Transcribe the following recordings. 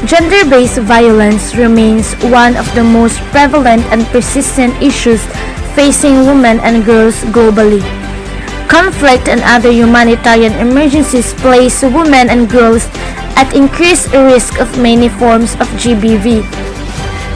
Gender-based violence remains one of the most prevalent and persistent issues facing women and girls globally. Conflict and other humanitarian emergencies place women and girls at increased risk of many forms of GBV.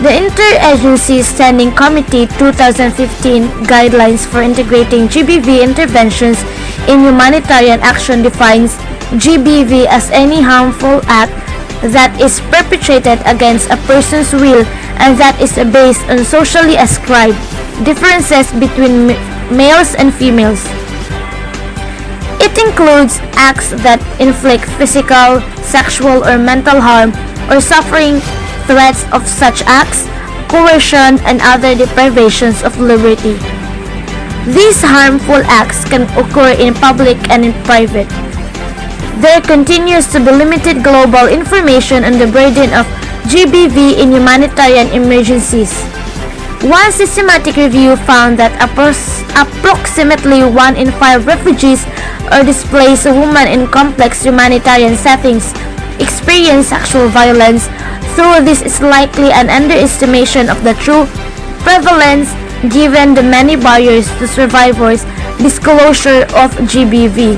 The Interagency Standing Committee 2015 Guidelines for Integrating GBV Interventions in Humanitarian Action defines GBV as any harmful act that is perpetrated against a person's will and that is based on socially ascribed differences between males and females. It includes acts that inflict physical, sexual, or mental harm or suffering, threats of such acts, coercion, and other deprivations of liberty. These harmful acts can occur in public and in private. There continues to be limited global information on the burden of GBV in humanitarian emergencies. One systematic review found that approximately 1 in 5 refugees or displaced women in complex humanitarian settings experience sexual violence, though this is likely an underestimation of the true prevalence given the many barriers to survivors' disclosure of GBV.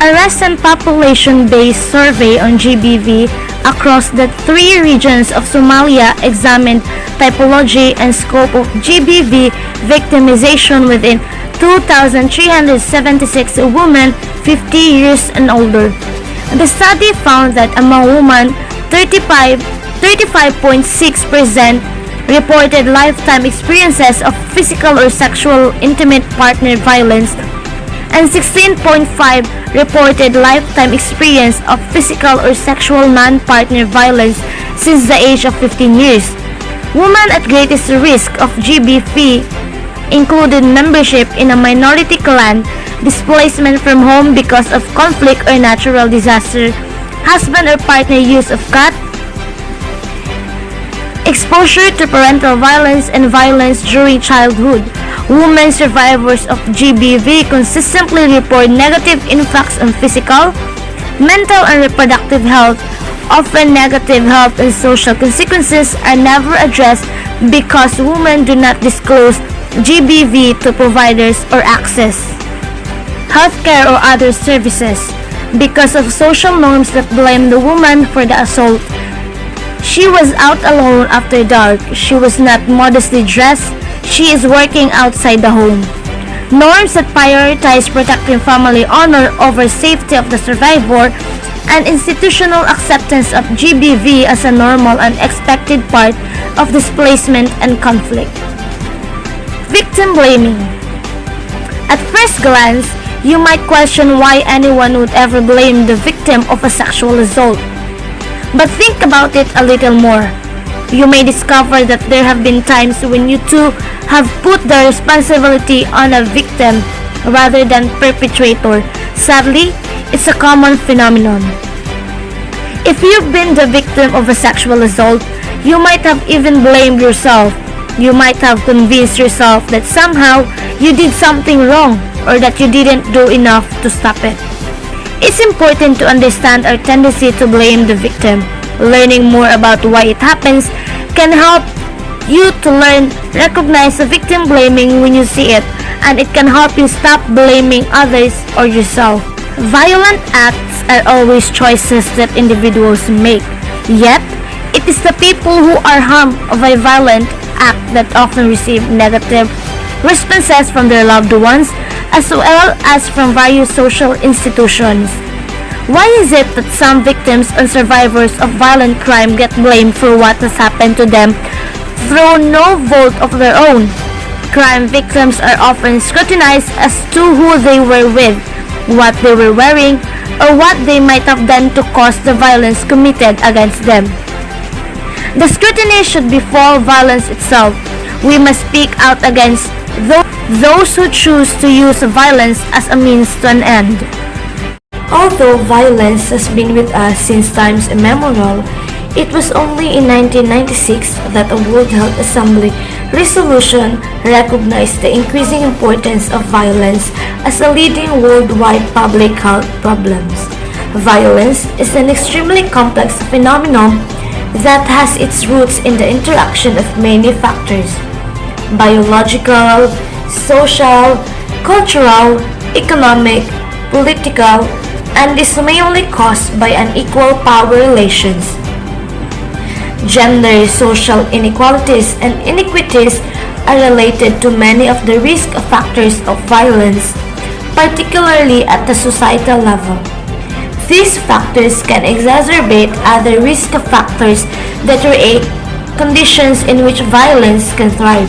A recent population-based survey on GBV across the 3 regions of Somalia examined typology and scope of GBV victimization within 2,376 women 50 years and older. The study found that among women, 35.6% reported lifetime experiences of physical or sexual intimate partner violence, and 16.5 reported lifetime experience of physical or sexual non-partner violence since the age of 15 years. Women at greatest risk of GBV included membership in a minority clan, displacement from home because of conflict or natural disaster, husband or partner use of cat, exposure to parental violence and violence during childhood. Women survivors of GBV consistently report negative impacts on physical, mental, and reproductive health. Often negative health and social consequences are never addressed because women do not disclose GBV to providers or access healthcare or other services because of social norms that blame the woman for the assault. She was out alone after dark. She was not modestly dressed. She is working outside the home. Norms that prioritize protecting family honor over safety of the survivor, and institutional acceptance of GBV as a normal and expected part of displacement and conflict. Victim blaming. At first glance, you might question why anyone would ever blame the victim of a sexual assault. But think about it a little more. You may discover that there have been times when you too have put the responsibility on a victim rather than perpetrator. Sadly, it's a common phenomenon. If you've been the victim of a sexual assault, you might have even blamed yourself. You might have convinced yourself that somehow you did something wrong or that you didn't do enough to stop it. It's important to understand our tendency to blame the victim. Learning more about why it happens can help you to recognize the victim blaming when you see it, and it can help you stop blaming others or yourself. Violent acts are always choices that individuals make. Yet, it is the people who are harmed by a violent act that often receive negative responses from their loved ones as well as from various social institutions. Why is it that some victims and survivors of violent crime get blamed for what has happened to them through no fault of their own? Crime victims are often scrutinized as to who they were with, what they were wearing, or what they might have done to cause the violence committed against them. The scrutiny should befall violence itself. We must speak out against those who choose to use violence as a means to an end. Although violence has been with us since times immemorial, it was only in 1996 that a World Health Assembly resolution recognized the increasing importance of violence as a leading worldwide public health problem. Violence is an extremely complex phenomenon that has its roots in the interaction of many factors: biological, social, cultural, economic, political, and is mainly caused by unequal power relations. Gender, social inequalities, and inequities are related to many of the risk factors of violence, particularly at the societal level. These factors can exacerbate other risk factors that create conditions in which violence can thrive.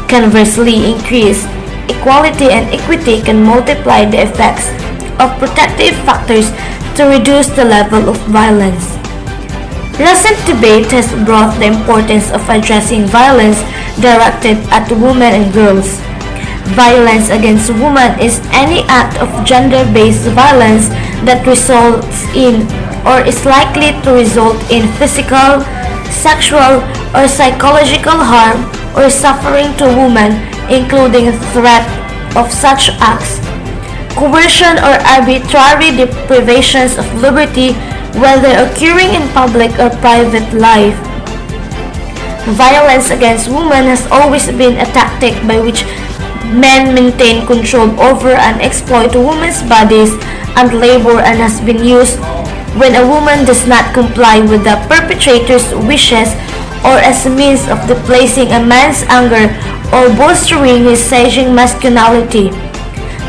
Conversely, increased equality and equity can multiply the effects of protective factors to reduce the level of violence. Recent debate has brought the importance of addressing violence directed at women and girls. Violence against women is any act of gender-based violence that results in or is likely to result in physical, sexual, or psychological harm or suffering to women, including threat of such acts, coercion or arbitrary deprivations of liberty, whether occurring in public or private life. Violence against women has always been a tactic by which men maintain control over and exploit women's bodies and labor, and has been used when a woman does not comply with the perpetrator's wishes or as a means of displacing a man's anger or bolstering his surging masculinity.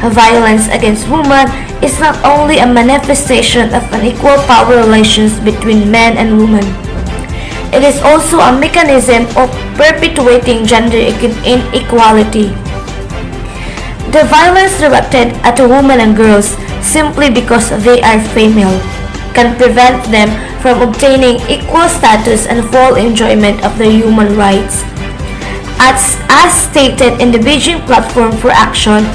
Violence against women is not only a manifestation of unequal power relations between men and women. It is also a mechanism of perpetuating gender inequality. The violence directed at women and girls simply because they are female can prevent them from obtaining equal status and full enjoyment of their human rights. As stated in the Beijing Platform for Action,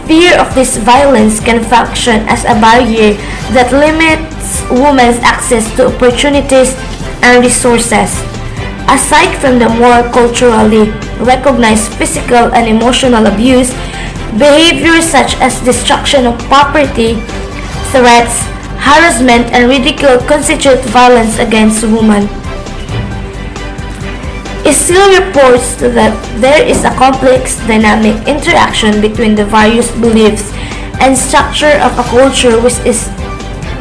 fear of this violence can function as a barrier that limits women's access to opportunities and resources. Aside from the more culturally recognized physical and emotional abuse, behaviors such as destruction of property, threats, harassment, and ridicule constitute violence against women. It still reports that there is a complex dynamic interaction between the various beliefs and structure of a culture which is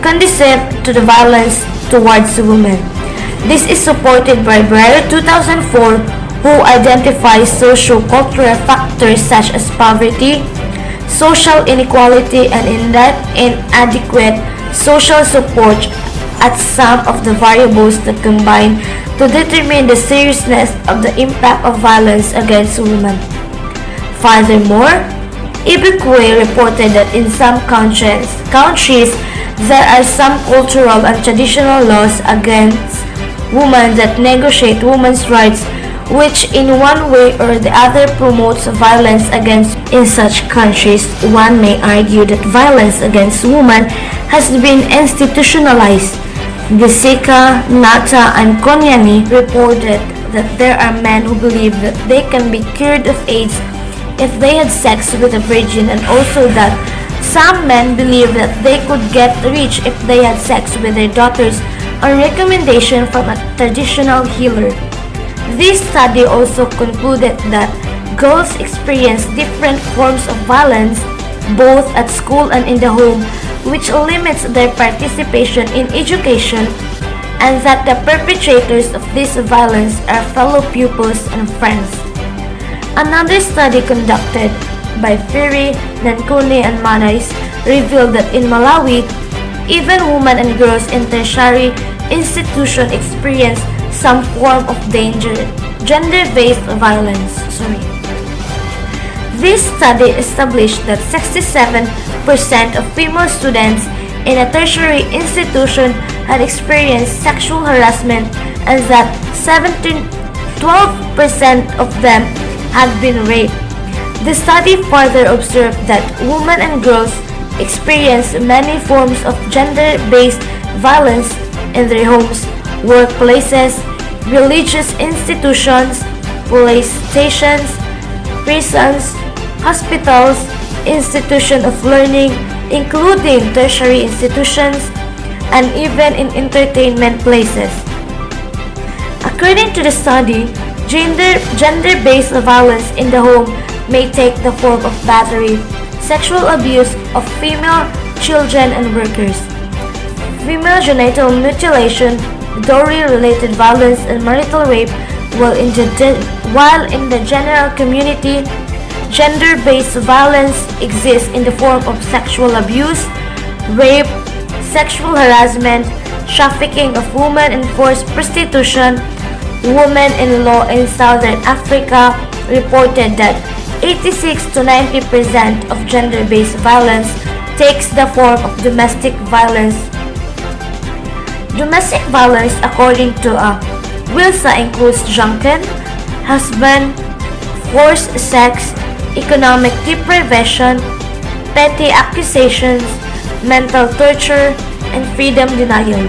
conducive to the violence towards women. This is supported by Breyer 2004, who identifies socio-cultural factors such as poverty, social inequality, and inadequate social support as some of the variables that combine to determine the seriousness of the impact of violence against women. Furthermore, Ibukwe reported that in some countries there are some cultural and traditional laws against women that negotiate women's rights, which in one way or the other promotes violence against. In such countries, one may argue that violence against women has been institutionalized. Gisika, Nata, and Konyani reported that there are men who believe that they can be cured of AIDS if they had sex with a virgin, and also that some men believe that they could get rich if they had sex with their daughters on recommendation from a traditional healer. This study also concluded that girls experience different forms of violence both at school and in the home, which limits their participation in education, and that the perpetrators of this violence are fellow pupils and friends. Another study conducted by Firi, Nankuni, and Manais revealed that in Malawi, even women and girls in tertiary institutions experience some form of gender-based violence. This study established that 67% of female students in a tertiary institution had experienced sexual harassment, and that 12% of them had been raped. The study further observed that women and girls experience many forms of gender-based violence in their homes, workplaces, religious institutions, police stations, prisons, hospitals, institutions of learning, including tertiary institutions, and even in entertainment places. According to the study, gender-based violence in the home may take the form of battery, sexual abuse of female children and workers, female genital mutilation, dowry-related violence, and marital rape, while in the general community, gender-based violence exists in the form of sexual abuse, rape, sexual harassment, trafficking of women and forced prostitution. Women-in-law in Southern Africa reported that 86 to 90% of gender-based violence takes the form of domestic violence. Domestic violence, according to Wilsa, includes drunken, husband, forced sex, economic deprivation, petty accusations, mental torture, and freedom denial.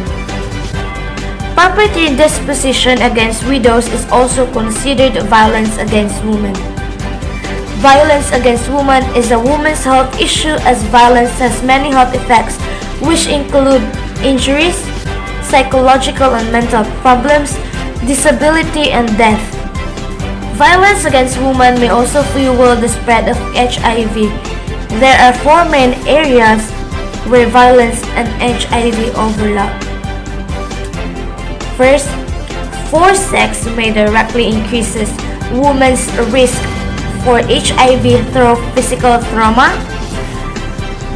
Property disposition against widows is also considered violence against women. Violence against women is a woman's health issue, as violence has many health effects which include injuries, psychological and mental problems, disability, and death. Violence against women may also fuel the spread of HIV. There are four main areas where violence and HIV overlap. First, forced sex may directly increases women's risk for HIV through physical trauma.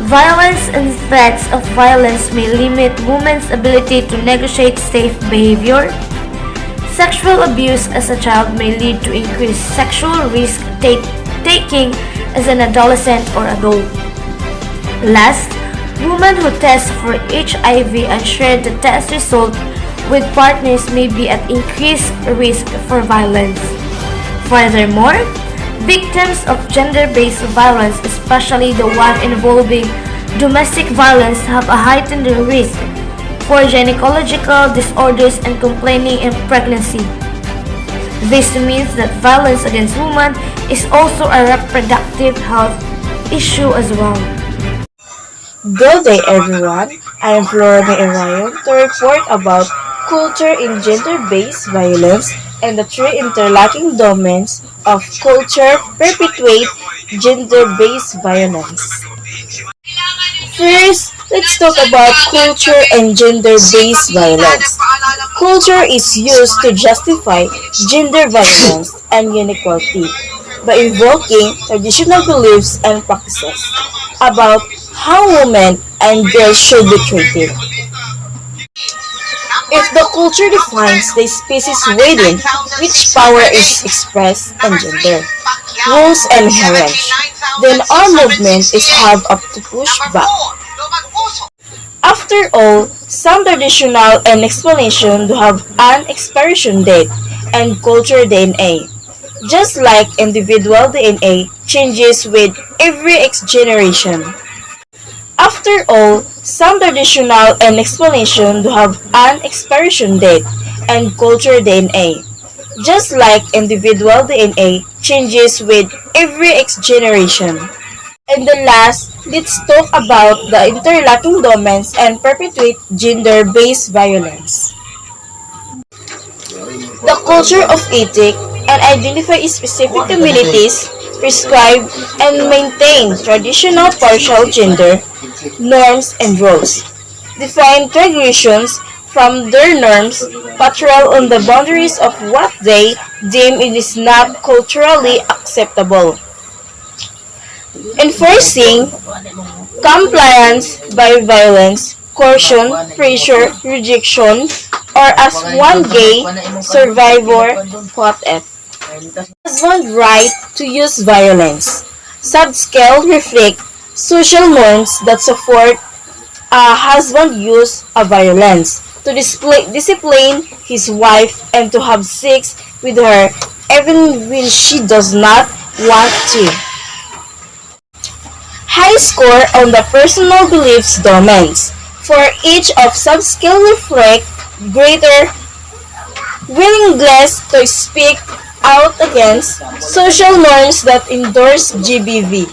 Violence and threats of violence may limit women's ability to negotiate safe behavior. Sexual abuse as a child may lead to increased sexual risk taking as an adolescent or adult. Last, women who test for HIV and share the test result with partners may be at increased risk for violence. Furthermore, victims of gender-based violence, especially the one involving domestic violence, have a heightened risk for gynecological disorders and complaining in pregnancy. This means that violence against women is also a reproductive health issue as well. Good day everyone, I am Flora Ryan to report about culture in gender-based violence and the three interlocking domains of culture perpetuate gender-based violence. First, let's talk about culture and gender-based violence. Culture is used to justify gender violence and inequality by invoking traditional beliefs and practices about how women and girls should be treated. If the culture defines the species within which power is expressed and gender, rules and hierarchy, then our movement is hard up to push back. After all, some traditional and explanation do have an expiration date and culture DNA. Just like individual DNA changes with every X generation. After all, some traditional and explanation do have an expiration date and culture DNA. Just like individual DNA changes with every X generation. And the last, let's talk about the interlocking domains and perpetuate gender-based violence. The culture of ethic and identify specific communities, prescribe and maintain traditional partial gender norms and roles, define transgressions from their norms, patrol on the boundaries of what they deem it is not culturally acceptable, enforcing compliance by violence, coercion, pressure, rejection, or as one gay survivor put it, husband's right to use violence. Subscale reflect social norms that support a husband use of violence to discipline his wife and to have sex with her even when she does not want to. High score on the personal beliefs domains. For each of subscale reflect greater willingness to speak out against social norms that endorse GBV.